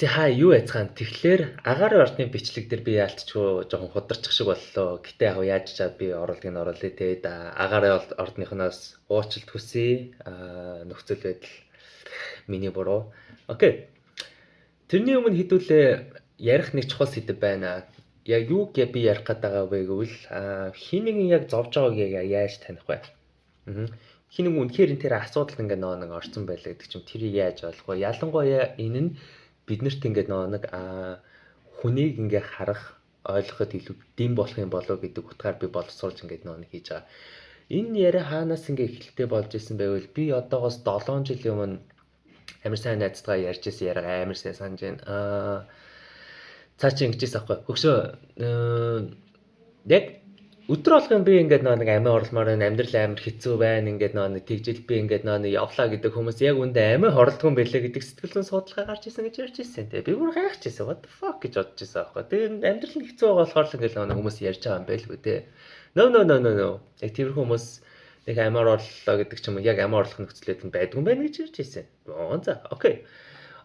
Хаа юу яцгаан тэгэхээр агаарын ордны бичлэг дээр би яалтчгүй жоохон хударчих шиг боллоо. Гэтэ яг яаж чаад би оруулгыг оруулъя те. Агаарын ордныхоноос уучлалт хүсье. Нөхцөл байдал миний буруу. Окей. Тэрний өмнө хэдүүлээ ярих нэг чухал сэдв байна. Яг юу гэ би ярих гээд байгаа вэ гэвэл хин нэгэн яг зовж байгааг яаж таних вэ? Хин нэг үнэхээр энэ тэр асуудал ингээ нэг орсон байлаа гэдэг чим тэрийг яаж ойлгох вэ? Ялангуяа энэ нь биднэрт ингээд нэг хүнийг ингээ харах ойлгоход илүү дэм болох юм болоо гэдэг утгаар би боловсруулж ингээд нэг хийж байгаа. Энэ яриа хаанаас ингээ эхэлтэй болж исэн байвал би одоогоос 7 жилийн өмнө амар сайн найзтайгаа ярьж исэн яриа амар сайн санаж байна. Цаа чи ингэжээс аахгүй. Хөгшөө яг өдөр болгон би ингээд нэг амиа орломоор амьдрал амар хэцүү байна. Ингээд нэг тэгжил би ингээд нэг явлаа гэдэг хүмүүс яг үндэ амиа хорлдох юм байлээ гэдэг сэтгэл зүйн судалгаа гарч ирсэн гэж ярьж ирсэн те. Би бүр гайхаж ирсэн. What the fuck гэж бодож ирсэн аахгүй. Тэгээд амьдрал нь хэцүү байгаа болохоор л ингээд нэг хүмүүс ярьж байгаа юм байлгүй те. No. Яг тэр хүмүүс нэг амиа орлоо гэдэг ч юм уу яг амиа орлох нөхцөлөд нь байдгүй юм байна гэж ярьж ирсэн. За окей.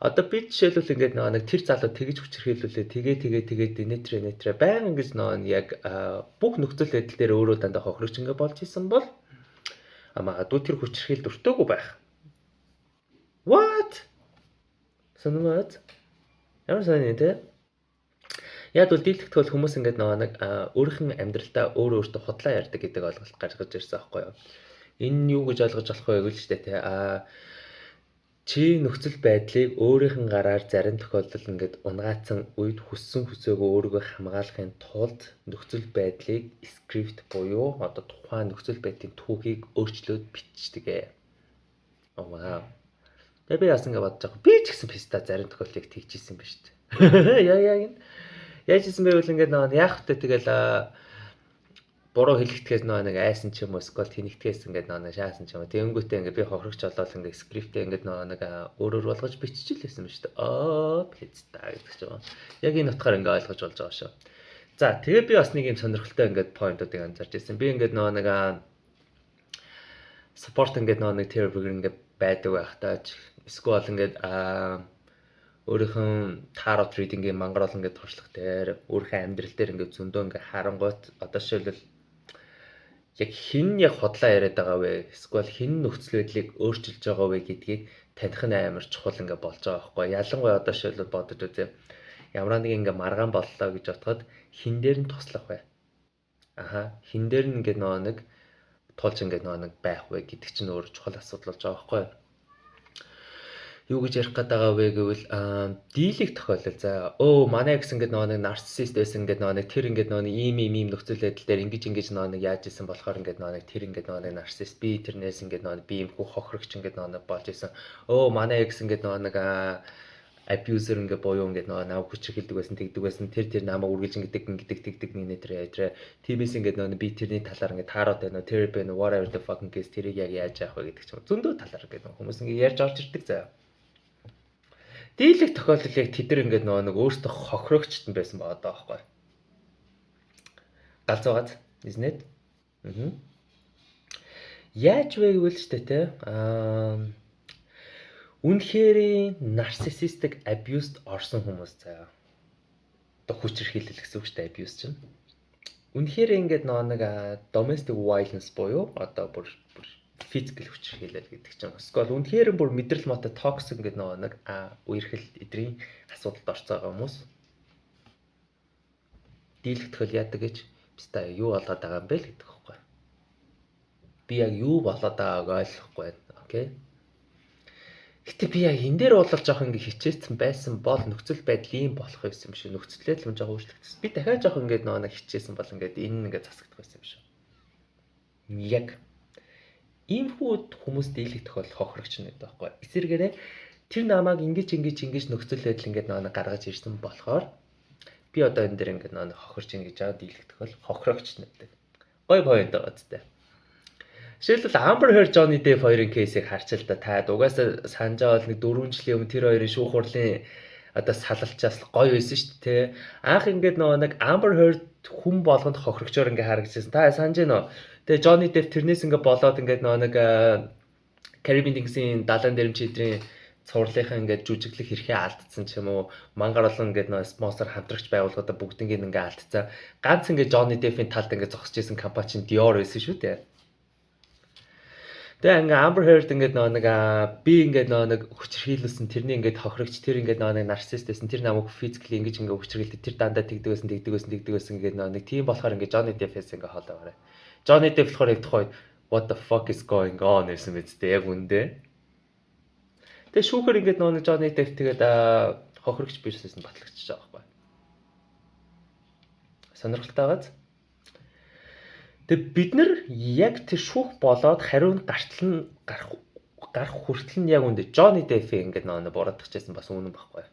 Одоо би жишээлбэл ингээд нэг тэр залуу тэгж хүчрхийлүүлээ тэгээ нэтрэ баян ингэж яг бүх нөхцөл байдал дээр өөрөө дандаа хохирогч ингээд болж исэн бол магадгүй тэр хүчрхийл дуртайгүй байх. What? Сономод. Ямар сайн нэ? Яг бол дийлдэхт бол хүмүүс ингээд нэг өөрийнх нь амьдралдаа өөртөө худлаа ярьдаг гэдэг ойлголт гаргаж ирсэн аахгүй юу? Энэ юу гэж ойлгож болох вэ гэж штэ те. Чи нөхцөл байдлыг өөрийнх нь гараар зарим тохиолдолд ингээд унгаацсан үед хүссэн хүсээгүй өөрийгөө хамгаалахын тулд нөхцөл байдлыг скрипт буюу одоо тухайн нөхцөл байдлын түүхийг өөрчлөөд бичдэг. Вау. Тэгээ би яасан гэж бодож байгаа. Би ч гэсэн писта зарим тохиолдлыг тэгчихсэн ба шүү дээ. Яаж исэн бэ вэ ингээд яах вэ тэгэл буруу хэлэхтгээс нэг айсан ч юм уу эсвэл тэнэгтгээс ингээд нэг шаасан ч юм уу. Тэнгүүтээ ингээд би хохирогч болоод ингээд скриптээ ингээд нэг өөрөөр болгож биччихлээсэн ба шүү дээ. Писта гэдэг ч юм. Яг энэ утгаар ингээд ойлгож болж байгаа шүү. За тэгээ би бас нэг юм сонирхолтой ингээд поинтуудыг анзаарч ирсэн. Би ингээд нэг support ингээд нэг terror ингээд байдаг байхдаа эсвэл ингээд өөрийнхөө tarot reading-ийн мангар ингээд туршлах дээр өөрийнхөө амьдрал дээр ингээд зөндөө ингээд харангуйт одоо жишээлбэл яг хин яг хотлоо яриад байгаа вэ? Эсвэл хин нөхцөл байдлыг өөрчилж байгаа вэ гэдгийг таних нь амар чухал ингээ болж байгаа байхгүй. Ялангуяа одоо шилбэл бодож үзье. Ямар нэг ингээ маргаан боллоо гэж бодоход хин дээр нь туслах вэ? Хин дээр нь ингээ нэг тулж ингээ нэг байх вэ гэдэг чинь өөр чухал асуудал болж байгаа байхгүй. Юу гэж ярих гээд байгаа вэ гэвэл дийлэх тохиолдол за манай гэсэн ингээд нэг нарциссист байсан ингээд нэг тэр ингээд нэг ийм нөхцөл байдал дээр ингэж нэг яаж исэн болохоор ингээд нэг тэр ингээд нэг нарциссист би тэрнээс ингээд нэг би юм хүү хохирогч ингээд нэг болж исэн манай гэсэн ингээд нэг абьюзер ингээд буюу ингээд намайг хүчрхийлдэг байсан тэгдэг байсан тэр намайг үргэлж ингээд тэгдэг нэг тиймээс ингээд би тэрний талаар ингээд таараад байна терапи whatever the fucking case тэрийг яг яаж яах вэ гэдэг ч юм зөндөө талаар ингээд хүмүүс ингээд ярьж орж ирдэг заяа. Дийлэх тохиолдол яг тэд нар ингээд нэг өөртөө хохирогчт нь байсан байгаа даахгүй. Галзуугаад isn't it? Яаж вэ гэвэл ч те үнэхээр narcissistic abused орсон хүмүүс заяа. Одоо хүчрхийлэл гэсэн үг шүү дээ abuse чинь. Үнэхээр ингээд нэг domestic violence буюу одоо бүр физикал хүчрхийлэл гэдэг чинь. Эсвэл үнэхээр бүр мэдрэл мотой токсик гэдэг нэг үерхэл эдрийн асуудалд орцоо байгаа хүмүүс. Дийлэх тохиол яадаг гэж бистаа юу болоод байгаа юм бэ л гэдэг хэвхэв. Би яг юу болоод байгааг ойлгохгүй байна. Окей. Гэтэ би яг энэ дээр болол жоох ингэ хичээсэн байсан бол нөхцөл байдал ийм болох байсан юм шиг нөхцөл байдал нь жоох өөрчлөгдсөн. Би дахиад жоох ингэ нэг хичээсэн бол ингэ энэ ингэ засагдах байсан юм шиг. Яг иймэрхүү хүмүүс дийлэх тохиолдол хохирогч нь гэдэг байхгүй. Эсвэргээрээ тэр намайг ингэж нөхцөл байдал ингэ нэг гаргаж ирсэн болохоор би одоо энэ дээр ингэ нэг хохирч ингэж аваад дийлэх тохиолдол хохирогч нь гэдэг. Гой point байгаа зү. Жишээлбэл Amber Heard Johnny Depp хоёрын кейсийг харчил та угаасаа санаж байгаа бол нэг 4 жилийн өмнө тэр хоёрын шүүх хурлын одоо салалчаас гоё байсан шүү дээ. Анх ингээд нэг Amber Heard хүн болгонд хохирогчоор ингээ харагдчихсан. Та санаж байна уу? Тэгээ Johnny Depp тэрнээс ингээ болоод ингээ нэг Caribbean-ийн далайн дэрэмч эдрийн цувралынхаа ингээд жүжиглэх хэрхээ алдсан ч юм уу мангар олон ингээд нөө спонсор хамтрагч байгууллагуудаа бүгднийг ингээд алдсан. Ганц ингээд Johnny Depp-ийн талд ингээд зогсож исэн компани чинь Dior байсан шүү дээ. Тэгээ ингээ Amber Heard ингээд нэг би ингээд нэг хүчрхийлүүлсэн тэрний ингээд хохирогч тэр ингээд нэг нарцист байсан тэр намайг физикли ингэж ингээ хүчрхийлдэг тэр дандаа тэгдэг байсан ингээд нэг тийм болохоор ингээд Johnny Depp-ээс ингээ хоолоо гараа. Johnny Depp болохоор яг тухайд what the fuck is going on гэсэн мэт дээ яг үндэ. Тэгээ шүүхэр ингээд нэг Johnny Depp тэгээд хохирогч бишсэн батлагчж байгаа байхгүй. Сонирхолтой байгааз. Тэгээ бид нар яг тэр шүүх болоод хариу нь гарах хүртэл нь яг үндэ Johnny Depp ингээд нэг буруутгachсэн бас үнэн байхгүй.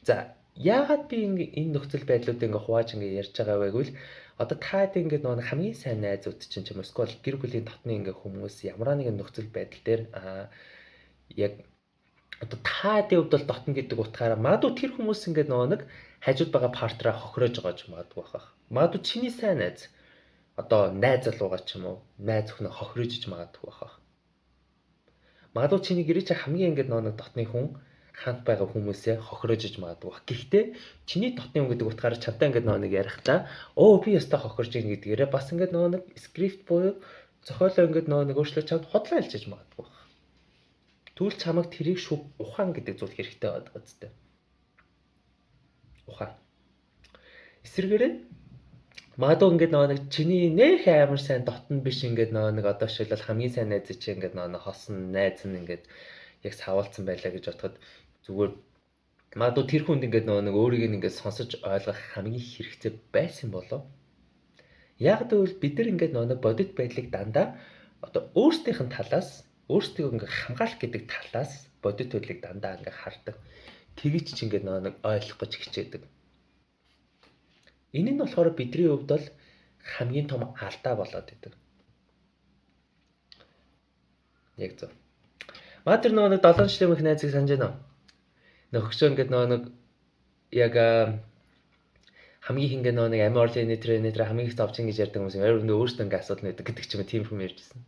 За яагаад би энэ нөхцөл байдлуудыг ингээ хувааж ингээ ярьж байгаа вэ гэвэл одоо та ингээд нэг хамгийн сайн найзууд чинь ч юм уу эсвэл гэр бүлийн дотны ингээ хүмүүс ямар нэгэн нөхцөл байдал дээр яг одоо та дэвд бол дотно гэдэг утгаараа магадгүй тэр хүмүүс ингээд нэг хажууд байгаа партнераа хохирож байгаа ч магадгүй байх. Магадгүй чиний сайн найз одоо найз залуугаа ч юм уу найз өхнө хохирож иж магадгүй байх. Магадгүй чиний гэрээ чи хамгийн ингээд нэг дотны хүн хамт байгаа хүмүүсээ хохирож иж магадгүй. Гэхдээ чиний дотны хүн гэдэг утгаараа чамтай ингээд нэг ярихдаа би ястаа хохирж ийн гэдгээрээ бас ингээд нэг скрипт буюу зохиолоо ингээд нэг өөрчлөө чамд хотлоо хэлж магадгүй. Түл чамаг тэрийг ухаан гэдэг зүйл хэрэгтэй байдаг үстэй. Ухаан. Эсвэргээрээ магадгүй ингээд нэг чиний нэх амар сайн дотн биш ингээд нэг одоо шилэл хамгийн сайн найз чи ингээд нэг хосон найз нь ингээд яг савуулсан байлаа гэж бодоход зүгээр магадгүй тэр хүнд ингээд нэг өөрийг ингээд сонсож ойлгох хамгийн хэрэгтэй байсан болов. Яг гэвэл бид нар ингээд нэг бодит байдлыг дандаа одоо өөрсдийнх нь талаас өөрсдөө ингээд хамгаалах гэдэг талаас бодит байдлыг дандаа ингээд хардаг. Тэгэж ч ингээд нэг ойлгох гэж хичээдэг. Энэ нь болохоор бидний хувьд бол хамгийн том алдаа болоод идэг. Яг зөв. Матер нэг 7 жилийн өмнөх найзыг санаж байна уу? Нөхөшөө ингээд нэг яг хамгийн хингээ нэг Amorlin тренер хамгийн их товч ингэж ярьдаг хүмүүс яг өөрөөсөө ингээд асуудал нэдэг гэдэг ч юм тийм юм ярьжсэн.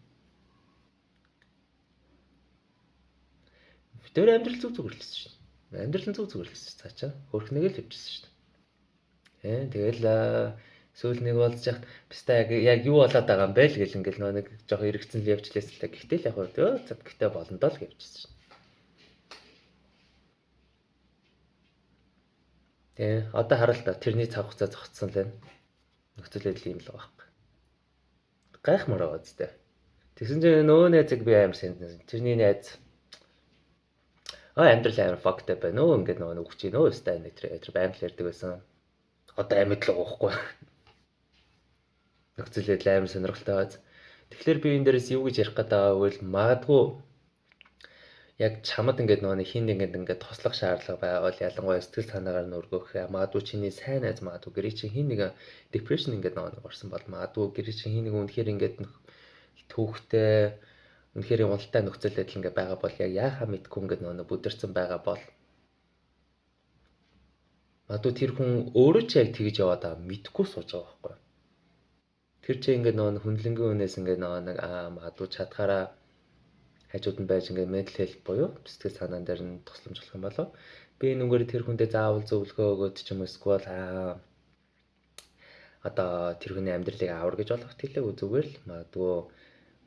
Тэр амьдрал зүг өрлөсөн шин. Амьдрал нь зүг өрлөсөн цаачаа. Хөрх нэг л хөвчихсөн шин. Тэгэл сүүл нэг болж яхад бистаа яг юу болоод байгаа юм бэ л гэл ингээл нэг жоох эргэцэн л явжлээс л та. Гэтэл яг хөө цад гэтээ болондоо л гэвчихсэн шин. Одоо хараа л та тэрний цаг хугацаа зогтсон л байна. Нөхцөл байдал ийм л байгаа байхгүй. Гайхмаар байгаа зү. Тэгсэн чинь нөө найзыг би амар сэнд. Тэрний найз амьдрал амар fucked up байна. Нөө ингээд нөгөө үгч нөө өстэй нэг тэр байнг л ярьдаг байсан. Одоо амьд л уухгүй. Нөхцөл байдал амар сонирхолтой байз. Тэгэхээр би энэ дээрээс юу гэж ярих гэдэг вэ? Магадгүй яг чамд ингээд нөгөө хинд ингээд тослох шаардлага байвал ялангуяа сэтгэл санаагаар нөргөх магадгүй чиний сайн найз магадгүй гэрээ чинь хин нэг depression ингээд нөгөө орсон бол магадгүй гэрээ чинь хин нэг үнэхээр ингээд түүхтэй үнэхээр уналтай нөхцөл байдал ингээд байгаа бол яг яахаа мэдгүй ингээд нөгөө бүдэрсэн байгаа бол магадгүй тэр хүн өөрөө ч яг тэгж яваад байгаа мэдгүй сууж байгаа байхгүй. Тэр чинь ингээд нөгөө хүндлэнгийн үнээс ингээд нэг магадгүй чадхаараа хажууд нь байж ингээд mental health буюу сэтгэл санаан дээр нь тусламжлах юм болов. Би нүгээр тэр хүндээ заавал зөвлөгөө өгөөд ч юм уу эсвэл одоо тэр хүний амьдралыг авар гэж болох тэлээгүй зүгээр л магадгүй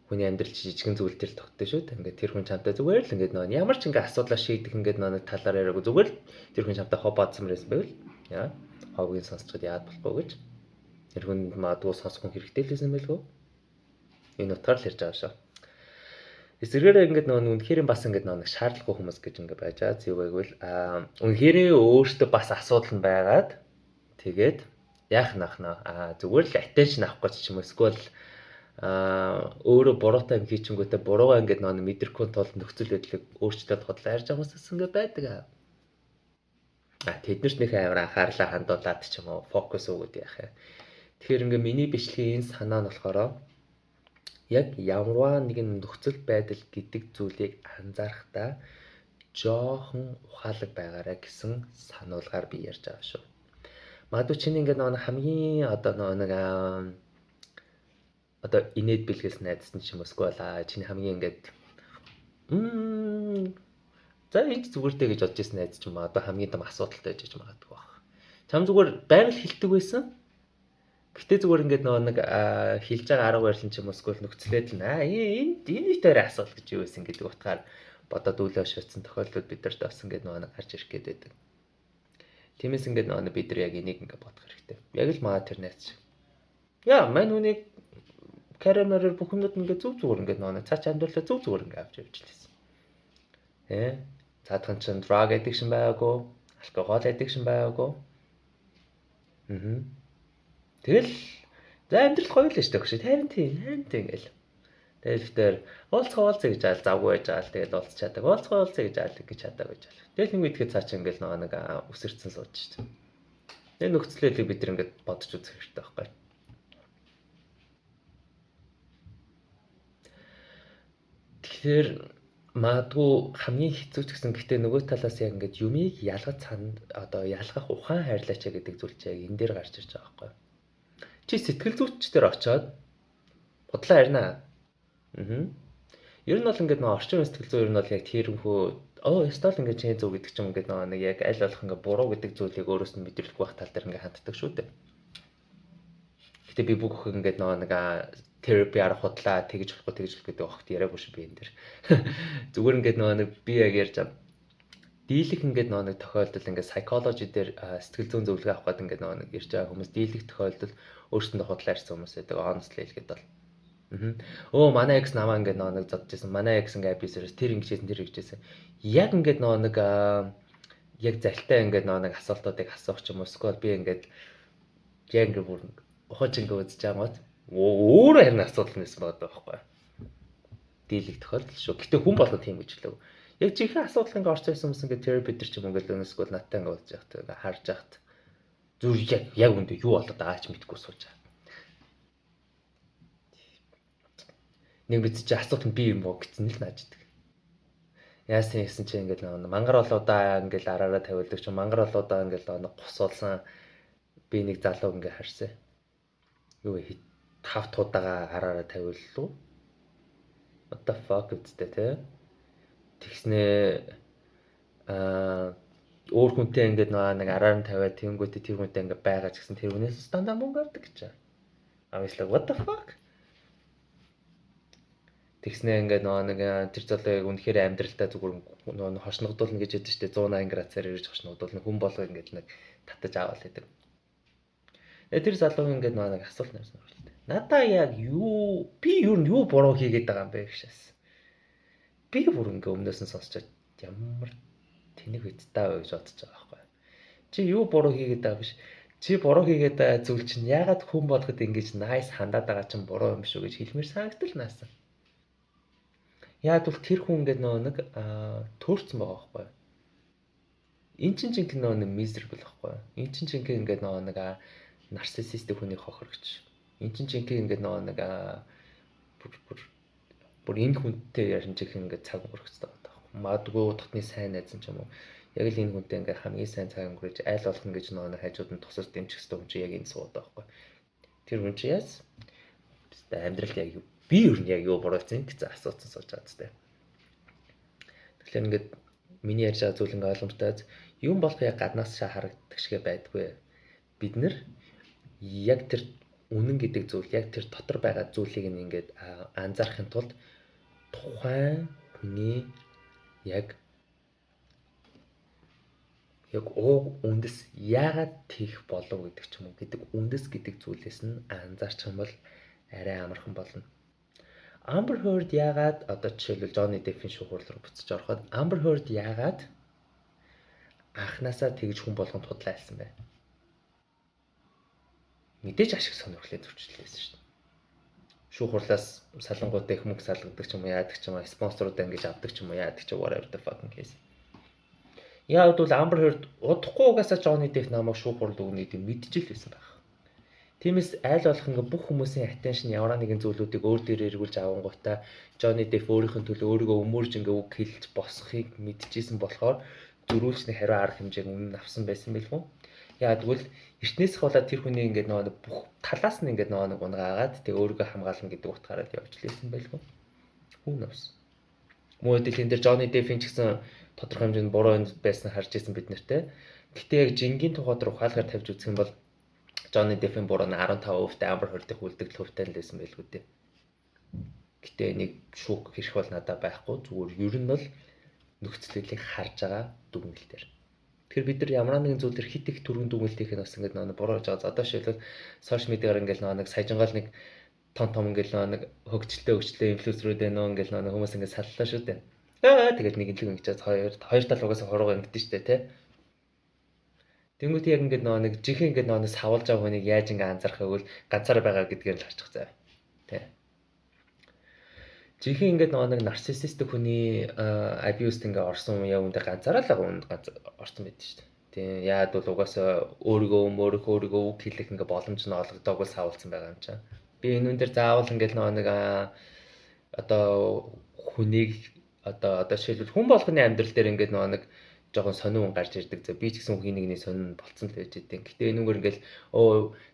хүний амьдрал жижигэн зүйл төр тогтдоо шүү дээ. Ингээд тэр хүн чамтай зүгээр л ингээд нөгөө ямар ч ингээд асуудлаа шийдэх ингээд нэг талаар яриагүй зүгээр л тэр хүн чамтай хов баадсан мөрөөс байвал яа ховгийг сонсчод яад болохгүй гэж тэр хүн магадгүй сонсох хэрэгтэй л байсан байлгүй. Энэ утгаар л ярьж байгаа шүү. Эсвэргээр ингээд нөгөө үнэхээр бас ингээд нэг шаардлагагүй хүмүүс гэж ингээд байж байгаа. Юу байгвал үнэхээр өөртөө бас асуудал нь байгаад тэгээд яах нахна зүгээр л attention авах гэж ч юм уу эсвэл өөрөө буруутай юм хийчихэнгүүтээ буруугаа ингээд нэг мэдрэхгүй тул нөхцөл байдлыг өөрчлөлт хотлоо ярьж байгаа хүмүүс ингээд байдаг. Тэднэрт нөх амар анхаарлаа хандуулаад ч юм уу фокус өгөөд яах юм. Тэгэхээр ингээд миний бичлэгийн энэ санаа нь болохоор яг ямарваа нэгэн нөхцөл байдал гэдэг зүйлийг анзаарахтаа жоохон ухаалаг байгаарай гэсэн сануулгаар би ярьж байгаа шүү. Магадгүй чинь ингээд нэг хамгийн одоо нэг инээд бэлгээс найдсан ч юм уу эсвэл чиний хамгийн ингээд За энэ зүгээр дээ гэж бодож ирсэн найз ч юм аа одоо хамгийн том асуудалтай байж магадгүй баг. Чам зүгээр байгаль хилдэг байсан. Гэтэ зүгээр ингээд нэг хилж байгаа арга барил ч юм уу эсвэл нөхцөлөд нь энэ үеээр асуудал гэж юу байсан гэдэг утгаар бодоод үлээ шатсан тохиолдлууд бид нарт бас ингээд нэг гарч ирэх гээд байдаг. Тиймээс ингээд бид нар яг энийг ингээд бодох хэрэгтэй. Яг л маа тэр найз. Яа, мань үнийг карьерээр бүх юмуд ингээд зүг зүгээр ингээд цаач амьдралаа зүг зүгээр ингээд авч явж лээсэн. Цаадхан ч drug addiction байгаагүй, алкогол addiction байгаагүй. Тэгэл за амьдрал гоё л шүү дээ гэж харин тийм ингээл. Тэгэл тэр уулзгаа гэж аал завгүй байж байгаа л тэгэл уулз чадаг. Уулзгаа гэж аал гэж чадаг гэж аал. Тэгэл нэг үедээ цааш ингээл нэг үсэрсэн сууж шүү дээ. Энэ нөхцөлөөлийг бид нар ингээд бодож үзэх хэрэгтэй байхгүй. Тэгэхээр магадгүй хамгийн хэцүү ч гэсэн гэхдээ нөгөө талаас яг ингээд юмыг ялгах ухаан хайрлаач гэдэг зүйл чинь яг энэ дээр гарч ирж байгаа байхгүй. Чи сэтгэл зүйчдэр очиод бодлоо харьнаа. Ер нь бол ингээд орчин сэтгэл зүй ер нь бол яг тэрхүү стол ингээд чинь зөв гэдэг ч юм ингээд нэг яг аль болох ингээд буруу гэдэг зүйлийг өөрөөс нь мэдрэлгүй байх тал дээр ингээд ханддаг шүү дээ. Гэтэ би бүх ингээд нэг терапи арга худлаа тэгж болохгүй гэдэг огт яриаггүй шүү би энэ дэр. Зүгээр ингээд нэг би яг ярьж байгаа. Дийлэх ингээд нэг тохиолдол ингээд psychology дээр сэтгэл зүйн зөвлөгөө авах гэдэг ингээд нэг ярьж байгаа хүмүүс дийлэх тохиолдол өөрсөндөө худлаа ирсэн хүмүүс байдаг honestly хэлгээд бол. Манай ex намаа ингээд нэг зодж байсан. Манай ex ингээд абьюсерс тэр ингэжсэн. Яг ингээд нэг яг залтай ингээд нэг асуултуудыг асуух ч юм уу эсвэл би ингээд яг ингээд бүр ухаж ингээд үзэж байгаад өөрөө харин асуудал нэсэн байдаг байхгүй. Дийлэх тохиолдол шүү. Гэтэ хүн болгоо тийм гэж хэлэв. Яг жинхэнэ асуудал ингээд орж ирсэн хүмүүс ингээд терапи дээр ч юм ингээд өнөсгөл наттай ингээд болж явах тэгээ харж яхад зүр яг үндэ юу болоод байгаач мэдэхгүй сууж байгаа. Нэг бид чи асуух нь би юм уу гэсэн л нааждаг. Яасан гэсэн чи ингээд мангар болоодаа ингээд араараа тавиулдаг чи мангар болоодаа ингээд гусуулсан би нэг залуу ингээд харсан. Юу вэ? 5 туудаага араараа тавиуллуу. What the fuck үстэй те. Тэгснээ өөр хүнтэй ингээд нэг араар нь тавиад тэнгүүтээ тэр хүнтэй ингээд байгаа ч гэсэн тэр хүнээс стандарт мөнгө авдаг гэж. Авислаг what the fuck. Тэгснээ ингээд нэг тэр залууг үнэхээр амьдралдаа зүгээр хошногдуулна гэж яддаг шүү дээ 180 градусаар ирж хошногдуулна хүн болго ингээд нэг татаж аваад байдаг. Тэр залуу ингээд нэг асуулт нэрсэн байна. Надаа яг би юу буруу хийгээд байгаа юм бэ гэшээс. Би бүр ингээд өмнөөс нь сонсчод ямар тэнэг үт таа гэж бодож байгаа байхгүй. Чи юу буруу хийгээд байгаа биш. Чи буруу хийгээд байгаа зүйл чинь яагаад хүн болгоход ингэж nice хандаад байгаа чинь буруу юм шүү гэж хэлмээр санагдал наасан. Яг бол тэр хүн ингээд нэг төөрцөн байгаа байхгүй. Эн чинь жинхэнэ нэг miserable байхгүй. Эн чинь жинхэнэ ингээд нэг нарциссистик хүний хохирогч. Эн чинь жинхэнэ ингээд нэг бүр энэ хүнтэй ярин жинхэнэ ингээд цаг өнгөрөхтэй байгаа байхгүй. Магадгүй дотны сайн найз ч юм уу. Яг л энэ хүнтэй ингээд хамгийн сайн цаг өнгөрөж айл болох нь гэж нэг хажууд нь тусаж дэмжих хэрэгтэй хүн чинь яг энэ суудаг байхгүй. Тэр хүн чинь яас амьдрал яг юу би юу яг юу бурууцсан гэж асуусан сууж байгаа зү. Тэгэхээр ингээд миний ярьж байгаа зүйл ингээд ойлгомжтой. Юм болох яг гаднаас харагддаг шиг байдгүй. Бид нэр яг тэр үнэн гэдэг зүйл, яг тэр дотор байгаа зүйлийг ингээд анзаарахын тулд тухайн хүний яг үндэс яагаад тийх болов гэдэг ч юм уу гэдэг үндэс гэдэг зүйлээс нь анзаарчих юм бол арай амархан болно. Amber Heard яагаад одоо жишээлбэл Johnny Depp-ийн шүүхүүрэл рүү буцаж ороход Amber Heard яагаад анханасаа тэгж хүн болгонд худлаа хэлсэн бэ? Мэдээж ашиг сонирхлын зөрчилдөөсөн шүү дээ. Шүүхүүрлээс салангуудаа их мөнгө салгадаг ч юм уу яадаг ч юм уу спонсорууд ингэж авдаг ч юм уу яадаг ч whatever the fucking case. Яг бол Amber Heard удахгүй угаасаа Johnny Depp намайг шүүхүүрл өгнө гэдэг мэдчихэл байсан байх. Тиймээс айл болох ингээ бүх хүмүүсийн attention ямар нэгэн зүйлүүдийг өөр дээр эргүүлж авангуудаа Johnny Depp өөрийнх нь төлөө өөрийгөө өмөрж ингээ үг хэлж босхийг мэдчихсэн болохоор зөрүүлчний хариу арга хэмжээг үнэн авсан байсан байлгүй. Яг тэгвэл эртнээс болоод тэр хүний ингээ нэг бүх талаас нь ингээ нэг унгаагаад тэг өөрийгөө хамгаална гэдэг утгаараа явж лээсэн байлгүй. Who knows. Мөн энэ дээр Johnny Depp-ийн ч гэсэн тодорхой хэмжээнд буруу юм байсан харж ирсэн бид нартэй. Гэхдээ яг жингийн тухайд руу ухаалгаар тавьж үзэх юм бол Johnny Depp-ийн буруу нь 15% Amber Heard-ийн үлдэгдэл хувьтай л байсан байлгүй дээ. Гэтэ нэг шүүх хэрэг бол надад байхгүй. Зүгээр ер нь бол нөхцөлийг харж байгаа дүгнэлт дээр. Тэгэхээр бид нар ямар нэгэн зүйл төр хит их түргэн дүгнэлтийг нь бас ингээд нэг буруу хийж байгаа. Одоо шилбэл сошиал медиагаар ингээд нэг саяжингаал нэг том ингээд нэг хөгжилтэй инфлюенсерүүд байна уу ингээд нэг хүмүүс ингээд саллаа шүү дээ. Тэгээд нэг л ингэж хоёр тал угаасаа хоргоо ингэдэж штэ тий. Тэнгүүт яг ингээд нэг жинхэнэ ингээд нэг савлж байгаа хүнийг яаж ингээд анзаарах вэ? Ганцаараа байгаа гэдгээр л харчих заяа. Тий. Жинхэнэ ингээд нэг нарциссистик хүний абьюст ингээд орсон яг үүндээ ганцаараа л орсон байдаг шүү дээ. Тийм яад бол угаасаа өөрийгөө үг хэлэх ингээд боломж нь олгодоогүй савлцсан байгаа юм чинь. Би энэ дээр заавал ингээд нэг одоо хүнийг одоо жишээлбэл хүн болгоны амьдрал дээр ингээд нэг жоохон сонин гарч ирдэг. За би ч гэсэн хүний нэгний сонин болцсон л байж идэв. Гэтэ энэгээр ингээд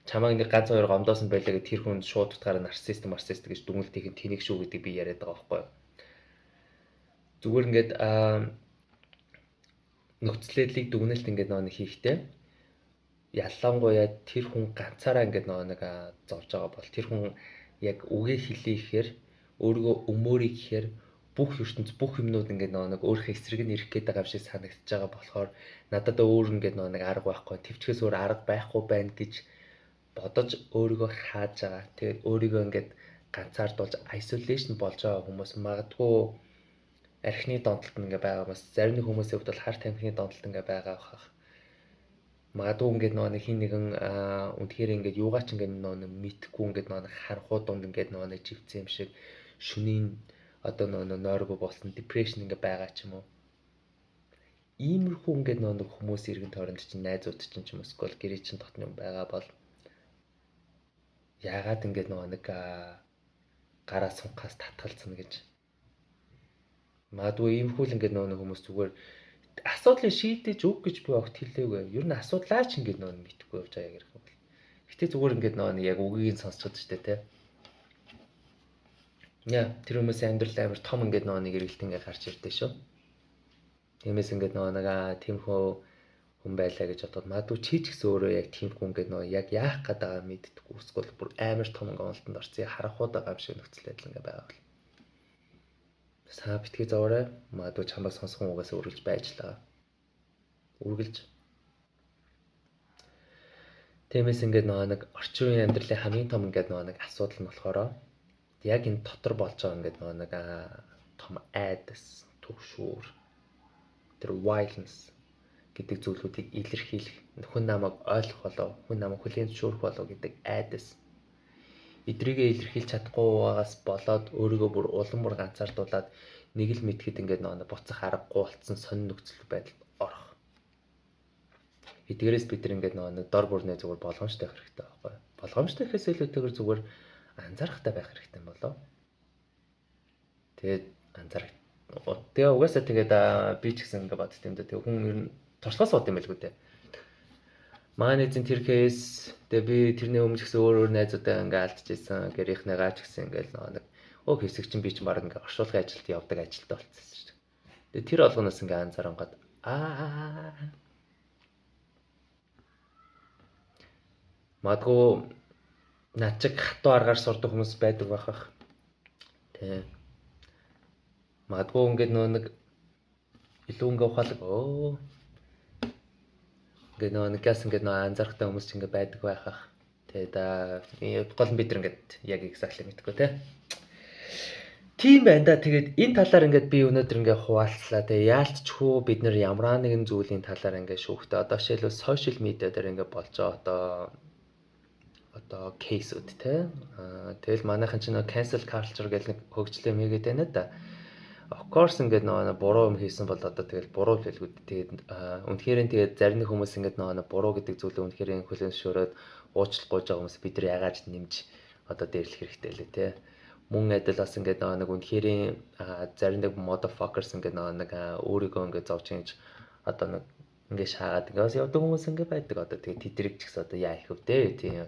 чамайг нэг ганц хоёр гомдоосон байлаа гэд тэр хүн шууд утгаараа нарциссист гэж дүгнэлтийг нь тэнийг шүү гэдэг би яриад байгаа байхгүй юу. Зүгээр ингээд нөхцөлөдлийг дүгнэлт ингээд нэг хийхдээ ялангуяа тэр хүн ганцаараа ингээд нэг зовж байгаа бол тэр хүн яг үгээ хэлээ гэхээр өөрийгөө өмөөрэй гэхээр бүх ертөнц бүх юмнууд ингээд нэг өөрийнхөө эсрэг нь ирэх гээд байгаа юм шиг санагдаж байгаа болохоор надад өөр ингээд нэг арга байхгүй төвчгөөс өөр арга байхгүй байна гэж бодож өөрийгөө хааж байгаа. Тэгээд өөрийгөө ингээд ганцаардуулж isolation болж байгаа хүмүүс магадгүй архины донтолт ингээд байгаа бас зарим хүмүүсийн хувьд бол хар тамхины донтолт ингээд байгаа бахах. Магадгүй ингээд нэг хин нэгэн үнэхээр ингээд юугаа ч ингээд нэг мэдхгүй ингээд нэг харахуу дунд ингээд нэг живцсэн юм шиг шүнийн одоо нойргүй болсон депрешн ингээ байгаа ч юм уу. Иймэрхүү ингээ нэг хүмүүс иргэн тойронд чинь найзууд чинь ч юм эсвэл гэрээ чинь дотны юм байгаа бол яагаад ингээ нэг гараа сунхаас татгалцсан гэж. Магадгүй иймэрхүү л ингээ нэг хүмүүс зүгээр асуудлыг шийдэж өг гэж би огт хэлээгүй. Ер нь асуудлаа ч ингээ нэг мэдхгүй явж байгаа гэх юм бол. Гэтэ зүгээр ингээ нэг яг үгийг нь сонсчод штэ тэ. Яа, тэр хүмүүсийн амьдрал амар том ингээд нэг эргэлт ингээд гарч ирдэ шүү. Тиймээс ингээд нэг тиймхүү хүн байлаа гэж бодоод магадгүй чи ч гэсэн өөрөө яг тиймхүү ингээд яг яах гээд байгаа мэддэггүй эсвэл бүр амар том гонолтонд орсон харахууд байгаа юм шиг нөхцөл байдал ингээд байгаа бол. Саа битгий зовоорой. Магадгүй чамбаа сонсхон угаасаа үргэлж байж л байгаа. Үргэлж. Тиймээс ингээд нэг орчин үеийн амьдралын хамгийн том ингээд нэг асуудал нь болохоор яг энэ дотор болж байгаа ингээд нэг том айдас, төгшүүр, тэр violence гэдэг зүйлүүдийг илэрхийлэх, хүн намайг ойлгох болов, хүн намайг хүлээн зөвшөөрөх болов гэдэг айдас. Эдрийгээ илэрхийлж чадахгүй байгаас болоод өөрийгөө бүр улам бүр ганцаардуулаад нэг л мэдхэд ингээд нэг буцах аргагүй болцсон сонин нөхцөл байдалд орох. Эдгээрээс бид нэг дор бүрнээ зүгээр болгоомжтой байх хэрэгтэй байхгүй юу? Болгоомжтой гэхээс илүүтэйгээр зүгээр анзаарахтай байх хэрэгтэй юм болов. Тэгээд анзаарах. Тэгээ угаасаа тэгээд би ч гэсэн ингээд бодд юм да. Тэг хүн ер нь туршлагаа сууд юм байлгүй дээ. Манай эзэн тэр кейс тэгээ би тэрний өмнө ч гэсэн өөр найзуудаа ингээд алдчихсан. Гэрийнхнээгаа ч гэсэн ингээд нэг хэсэг чинь би ч баг ингээд оршуулгын ажилд явдаг ажилтаа болчихсон шүү дээ. Тэгээ тэр олгоноос ингээд анзаарангууд магадгүй над чиг хатуу аргаар сурдаг хүмүүс байдаг байхах. Тэ. Магадгүй ингээд нэг илүү ингээ ухаалаг ингээд нэг газ ингээд анзаарахтай хүмүүс ч ингээ байдаг байхах. Тэгээд гол нь бид ингээд яг exactly мэдгүй те. Тийм байна да. Тэгээд энэ талаар ингээд би өнөөдөр ингээ хуваалцлаа. Тэгээд яалтчгүй бид нэр ямар нэгэн зүйлийн талаар ингээ шүүхтэй. Одоо жишээлбэл сошиал медиа дээр ингээ болж байгаа одоо кейсүүд те. Тэгэл манайхан ч нэг cancel culture гэх нэг хөгжлөө мэйгээд байна да. Of course ингээд нэг буруу юм хийсэн бол одоо тэгэл буруу л байлгүй. Тэгээд үнэхээр тэгээд зарим хүмүүс ингээд нэг буруу гэдэг зүйлээ үнэхээр хүлээн зөвшөөрөөд уучлахгүй байгаа хүмүүс бид нар яагаад нэмж одоо дээрлэх хэрэгтэй лээ те. Мөн адил бас ингээд нэг үнэхээр зарим нэг motherfuckers ингээд нэг өөрийгөө ингээд зовж ингэж одоо нэг ингээд шаагаад ингээд бас явдаг хүмүүс ингээд байдаг. Одоо тэгээд тэдрэг ч гэсэн одоо яа их өвдөө тийм.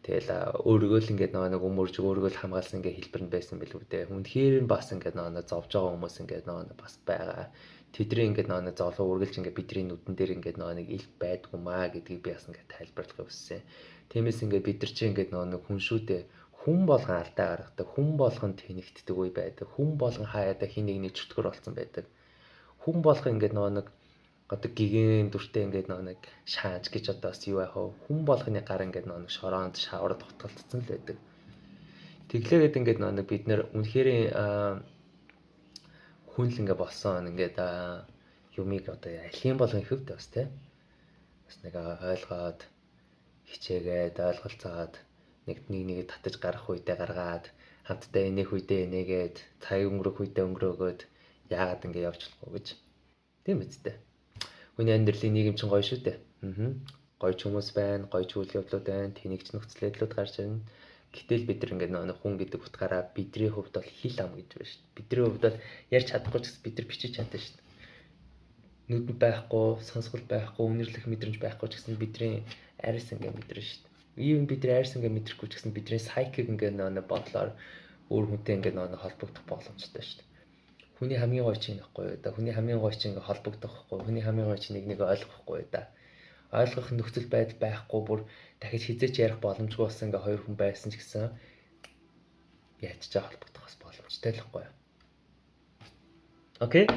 Тэгэл өөрийгөө л ингээд нэг өмөрж өөрийгөө л хамгаалсан ингээд хэлбэр нь байсан билүү дээ. Үнэхээр нь бас ингээд нэг зовж байгаа хүмүүс ингээд нэг бас байгаа. тэдний ингээд нэг зовлон үргэлж ингээд бидний нүдэн дээр ингээд нэг илт байдгүй маа гэдгийг би бас ингээд тайлбарлахыг хүссэн. Тиймээс ингээд бид нар чинь ингээд нэг хүн шүү дээ. Хүн болгон алдаа гаргадаг, хүн болгон тэнэгтдэг үе байдаг. Хүн болгон хаяада хин нэгний чөтгөр болсон байдаг. Хүн болгон ингээд нэг одоо гигэн дүртэй ингээд нэг шааж гэж одоо бас юу яах вэ? Хүн болгоны гар ингээд нэг шороонд шавард хутгалцсан л байдаг. Тэглээгээд ингээд нэг бид нэр үнэхээр хүн л ингээд болсон ингээд юмыг одоо алхийн болгон хөвд бас тий. Бас нэг ойлгоод хичээгээд ойлголцоод нэг татаж гарах үедээ гаргаад хамтдаа энэх үедээ энэгээд цаг өнгөрөх үедээ өнгөрөөгөөд яагаад ингэ явж болохгүй гэж. Тийм үстэй. Хүний амьдралын нийгэм чинь гоё шүү дээ. Гоё ч хүмүүс байна, гоё ч үйл явдлууд байна, тэнэгч нөхцөл байдлууд гарч ирнэ. Гэтэл бид нар ингэ нэг хүн гэдэг утгаараа бидний хувьд бол хил ам гэж байна шүү дээ. Бидний хувьд бол ярьж чадахгүй ч гэсэн бид нар бичиж чаддаг шүү дээ. Нүдэнд байхгүй, сонсгол байхгүй, үнэрлэх мэдрэмж байхгүй ч гэсэн бидний арьс ингээ мэдэрнэ шүү дээ. Even бидний арьс ингээ мэдрэхгүй ч гэсэн бидний сайкийг ингээ нэг бодлоор өөр хүнтэй ингээ нэг холбогдох боломжтой шүү дээ. Хүний хамгийн гоё чинь байхгүй юу да. Хүний хамгийн гоё чинь ингээ холбогдох байхгүй. Хүний хамгийн гоё чинь нэг ойлгохгүй да. Ойлгох нөхцөл байдал байхгүй бүр дахиж хизээч ярих боломжгүй болсон ингээ хоёр хүн байсан ч гэсэн яаж ч холбогдох бас боломжтой л байхгүй юу. Окей.